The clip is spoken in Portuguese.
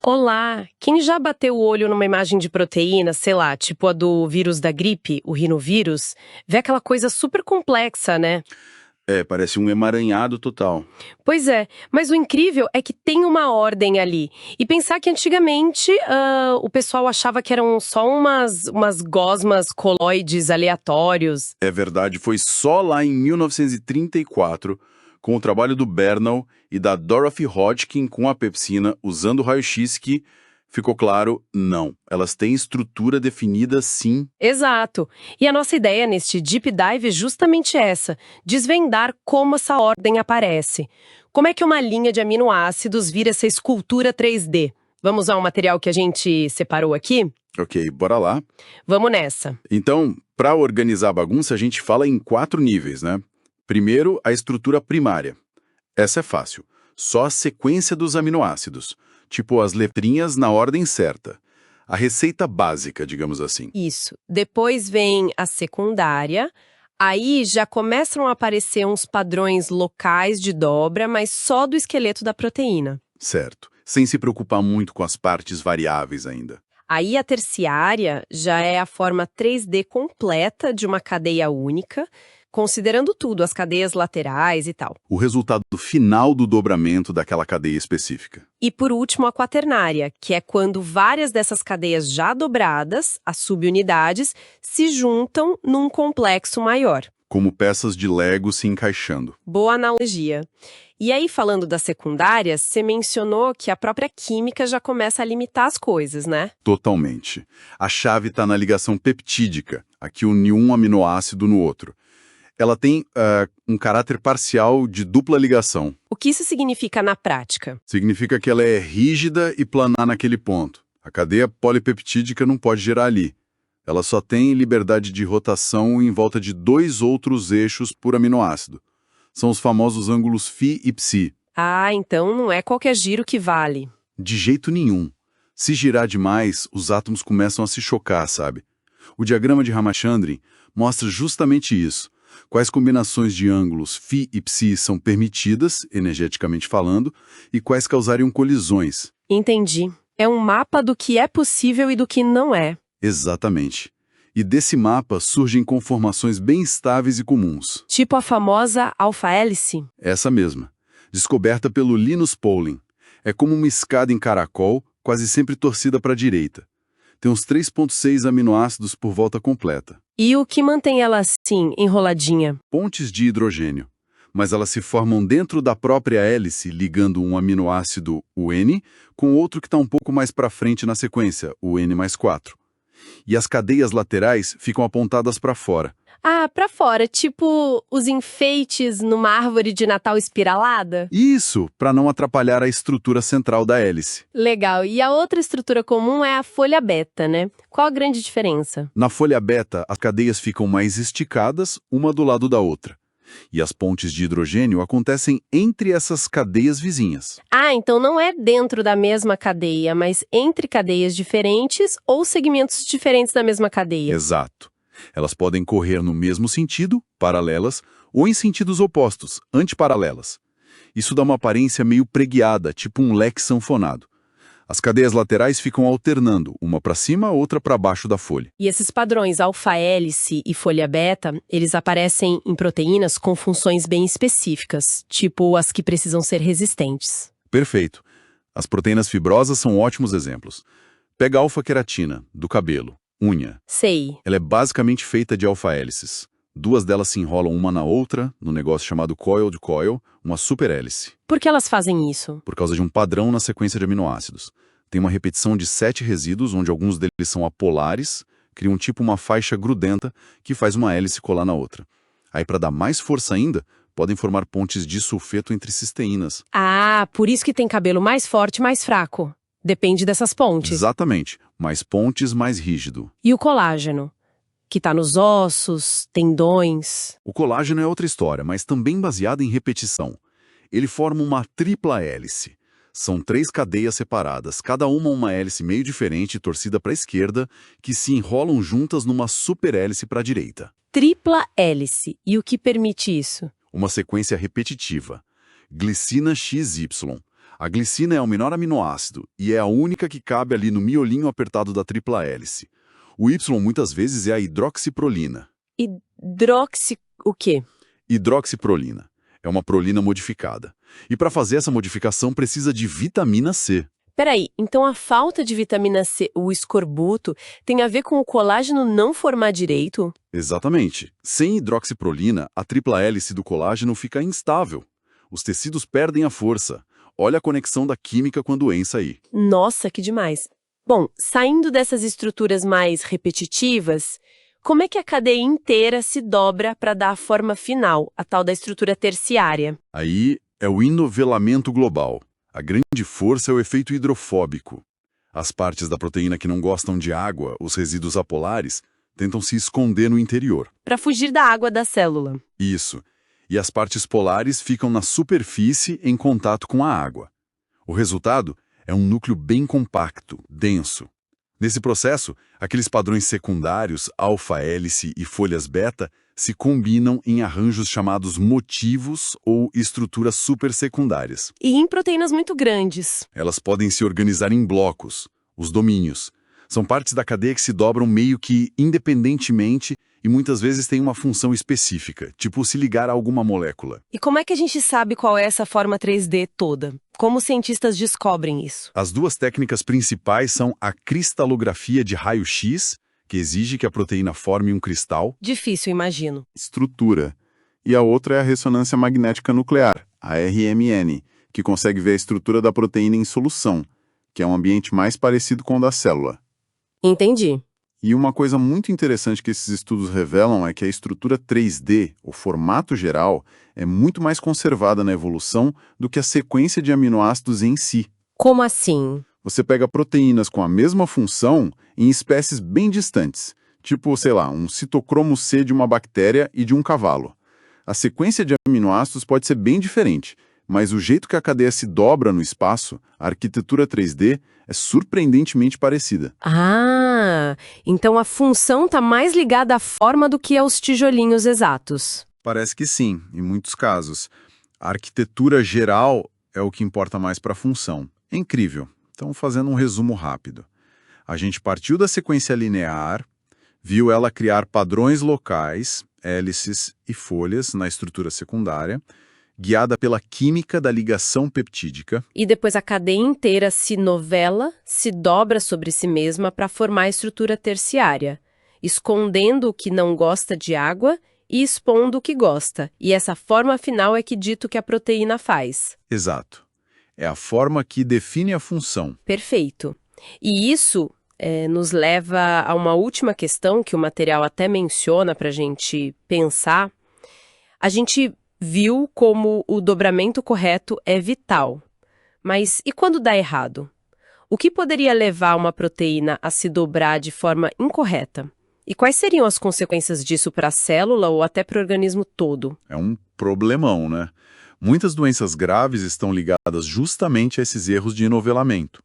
Olá! Quem já bateu o olho numa imagem de proteína, sei lá, tipo a do vírus da gripe, o rinovírus, vê aquela coisa super complexa, né? É, parece um emaranhado total. Pois é, mas o incrível é que tem uma ordem ali. E pensar que antigamente o pessoal achava que eram só umas gosmas coloides aleatórios. É verdade, foi só lá em 1934, com o trabalho do Bernal e da Dorothy Hodgkin com a pepsina, usando o raio-x, que ficou claro, não. Elas têm estrutura definida, sim. Exato. E a nossa ideia neste Deep Dive é justamente essa: desvendar como essa ordem aparece. Como é que uma linha de aminoácidos vira essa escultura 3D? Vamos usar um material que a gente separou aqui? Ok, bora lá. Vamos nessa. Então, para organizar a bagunça, a gente fala em 4 níveis, né? Primeiro, a estrutura primária. Essa é fácil. Só a sequência dos aminoácidos, tipo as letrinhas na ordem certa. A receita básica, digamos assim. Isso. Depois vem a secundária. Aí já começam a aparecer uns padrões locais de dobra, mas só do esqueleto da proteína. Certo. Sem se preocupar muito com as partes variáveis ainda. Aí a terciária já é a forma 3D completa de uma cadeia única, considerando tudo, as cadeias laterais e tal. O resultado final do dobramento daquela cadeia específica. E por último, a quaternária, que é quando várias dessas cadeias já dobradas, as subunidades, se juntam num complexo maior. Como peças de Lego se encaixando. Boa analogia. E aí, falando das secundárias, você mencionou que a própria química já começa a limitar as coisas, né? Totalmente. A chave está na ligação peptídica, a que une um aminoácido no outro. Ela tem um caráter parcial de dupla ligação. O que isso significa na prática? Significa que ela é rígida e planar naquele ponto. A cadeia polipeptídica não pode gerar ali. Ela só tem liberdade de rotação em volta de 2 outros eixos por aminoácido. São os famosos ângulos φ e ψ. Ah, então não é qualquer giro que vale. De jeito nenhum. Se girar demais, os átomos começam a se chocar, sabe? O diagrama de Ramachandran mostra justamente isso. Quais combinações de ângulos φ e ψ são permitidas, energeticamente falando, e quais causariam colisões. Entendi. É um mapa do que é possível e do que não é. Exatamente. E desse mapa surgem conformações bem estáveis e comuns. Tipo a famosa alfa-hélice? Essa mesma. Descoberta pelo Linus Pauling. É como uma escada em caracol, quase sempre torcida para a direita. Tem uns 3,6 aminoácidos por volta completa. E o que mantém ela assim, enroladinha? Pontes de hidrogênio. Mas elas se formam dentro da própria hélice, ligando um aminoácido, o N, com outro que está um pouco mais para frente na sequência, o N+4. E as cadeias laterais ficam apontadas para fora. Ah, pra fora, tipo os enfeites numa árvore de Natal espiralada? Isso, para não atrapalhar a estrutura central da hélice. Legal. E a outra estrutura comum é a folha beta, né? Qual a grande diferença? Na folha beta, as cadeias ficam mais esticadas, uma do lado da outra. E as pontes de hidrogênio acontecem entre essas cadeias vizinhas. Ah, então não é dentro da mesma cadeia, mas entre cadeias diferentes ou segmentos diferentes da mesma cadeia. Exato. Elas podem correr no mesmo sentido, paralelas, ou em sentidos opostos, antiparalelas. Isso dá uma aparência meio preguiada, tipo um leque sanfonado. As cadeias laterais ficam alternando, uma para cima, outra para baixo da folha. E esses padrões alfa-hélice e folha beta, eles aparecem em proteínas com funções bem específicas, tipo as que precisam ser resistentes. Perfeito. As proteínas fibrosas são ótimos exemplos. Pega a alfa-queratina, do cabelo, unha. Sei. Ela é basicamente feita de alfa-hélices. 2 delas se enrolam uma na outra, no negócio chamado coil de coil, uma superhélice. Por que elas fazem isso? Por causa de um padrão na sequência de aminoácidos. Tem uma repetição de 7 resíduos, onde alguns deles são apolares, criam tipo uma faixa grudenta que faz uma hélice colar na outra. Aí, para dar mais força ainda, podem formar pontes de sulfeto entre cisteínas. Ah, por isso que tem cabelo mais forte e mais fraco. Depende dessas pontes. Exatamente, mais pontes, mais rígido. E o colágeno? Que tá nos ossos, tendões. O colágeno é outra história, mas também baseado em repetição. Ele forma uma tripla hélice. São 3 cadeias separadas, cada uma hélice meio diferente, torcida para a esquerda, que se enrolam juntas numa superhélice para a direita. Tripla hélice. E o que permite isso? Uma sequência repetitiva. Glicina XY. A glicina é o menor aminoácido e é a única que cabe ali no miolinho apertado da tripla hélice. O Y muitas vezes é a hidroxiprolina. Hidroxi... o quê? Hidroxiprolina. É uma prolina modificada. E para fazer essa modificação precisa de vitamina C. Peraí, então a falta de vitamina C, o escorbuto, tem a ver com o colágeno não formar direito? Exatamente. Sem hidroxiprolina, a tripla hélice do colágeno fica instável. Os tecidos perdem a força. Olha a conexão da química com a doença aí. Nossa, que demais. Bom, saindo dessas estruturas mais repetitivas, como é que a cadeia inteira se dobra para dar a forma final, a tal da estrutura terciária? Aí é o inovelamento global. A grande força é o efeito hidrofóbico. As partes da proteína que não gostam de água, os resíduos apolares, tentam se esconder no interior. Para fugir da água da célula. Isso. E as partes polares ficam na superfície em contato com a água. O resultado é um núcleo bem compacto, denso. Nesse processo, aqueles padrões secundários, alfa-hélice e folhas beta, se combinam em arranjos chamados motivos ou estruturas supersecundárias. E em proteínas muito grandes. Elas podem se organizar em blocos, os domínios. São partes da cadeia que se dobram meio que independentemente e muitas vezes têm uma função específica, tipo se ligar a alguma molécula. E como é que a gente sabe qual é essa forma 3D toda? Como os cientistas descobrem isso? As duas técnicas principais são a cristalografia de raio-x, que exige que a proteína forme um cristal. Difícil, imagino. Estrutura. E a outra é a ressonância magnética nuclear, a RMN, que consegue ver a estrutura da proteína em solução, que é um ambiente mais parecido com o da célula. Entendi. E uma coisa muito interessante que esses estudos revelam é que a estrutura 3D, o formato geral, é muito mais conservada na evolução do que a sequência de aminoácidos em si. Como assim? Você pega proteínas com a mesma função em espécies bem distantes, tipo, sei lá, um citocromo C de uma bactéria e de um cavalo. A sequência de aminoácidos pode ser bem diferente, mas o jeito que a cadeia se dobra no espaço, a arquitetura 3D, é surpreendentemente parecida. Ah, então a função está mais ligada à forma do que aos tijolinhos exatos. Parece que sim, em muitos casos. A arquitetura geral é o que importa mais para a função. É incrível. Então, fazendo um resumo rápido. A gente partiu da sequência linear, viu ela criar padrões locais, hélices e folhas na estrutura secundária, guiada pela química da ligação peptídica. E depois a cadeia inteira se novela, se dobra sobre si mesma para formar a estrutura terciária, escondendo o que não gosta de água e expondo o que gosta. E essa forma final é que dito que a proteína faz. Exato. É a forma que define a função. Perfeito. E isso nos leva a uma última questão que o material até menciona para a gente pensar. A gente viu como o dobramento correto é vital. Mas e quando dá errado? O que poderia levar uma proteína a se dobrar de forma incorreta? E quais seriam as consequências disso para a célula ou até para o organismo todo? É um problemão, né? Muitas doenças graves estão ligadas justamente a esses erros de enovelamento.